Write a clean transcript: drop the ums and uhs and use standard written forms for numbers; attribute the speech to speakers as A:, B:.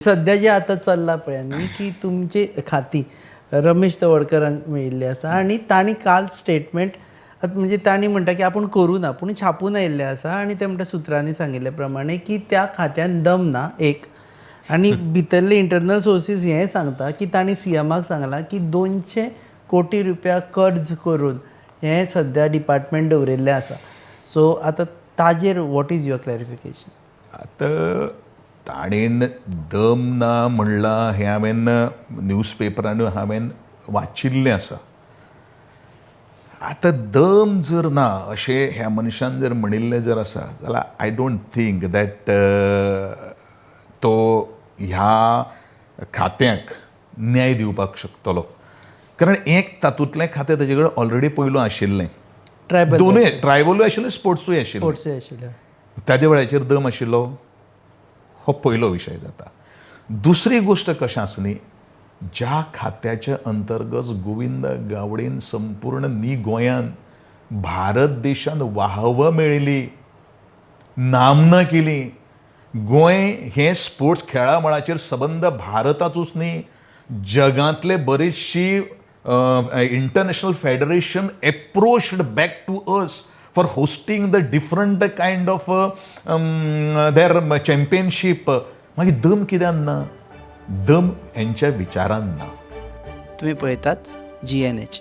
A: सध्या जे आता चल्ला पळय की तुमचे खाती रमेश तवडकरांक मेळिल्ली आसा आनी तांणी काल स्टेटमेंट म्हणजे तांणी म्हणटा की आपूण करूं ना पूण छापून आयिल्ले आसा आनी ते म्हणटा सुत्रांनी सांगिल्ले प्रमाणे की त्या खात्यान दम ना एक आनी भितरले इंटरनल सोर्सीस हें सांगता की तांणी सीएमाक सांगलां की 200 कोटी रुपया कर्ज करून हें सद्या डिपार्टमेंट दवरिल्लें आसा. सो आतां ताजेर वॉट इज युअर क्लॅरिफिकेशन?
B: आता ताणेन दम ना म्हणलां हें हांवें न्यूज पेपरान हांवें वाचिल्लें आसा. आतां दम जर ना अशें ह्या मनशान जर म्हणिल्लें जर आसा जाल्यार आय डोंट थिंक दॅट तो ह्या खात्यांक न्याय दिवपाक शकतलो. कारण एक तातूंतलें खातें ताजे कडेन ऑलरेडी पयलू आशिल्लें.
A: ट्रायबल
B: दोनूय ट्रायबलूय आशिल्लें स्पोर्ट्सूय आशिल्लें.
A: स्पोर्ट्सूय आशिल्ले.
B: ताजे वेळाचेर दम आशिल्लो हो पयलो विशय जाता. दुसरी गोश्ट कशें आसा न्ही, ज्या खात्याच्या अंतर्गत गोविंद गावडेन संपूर्ण न्ही गोंयान भारत देशान वाहवा मेळयली, नामना केली. गोंय हें स्पोर्ट्स खेळा मळाचेर सबंद भारताचूच न्ही जगांतले बरीचशी international federation approached back to us for hosting the different kind of their championship. मागीर दम कित्याक ना? दम हेंच्या विचारान ना.
C: तुम्ही पळयतात GNH.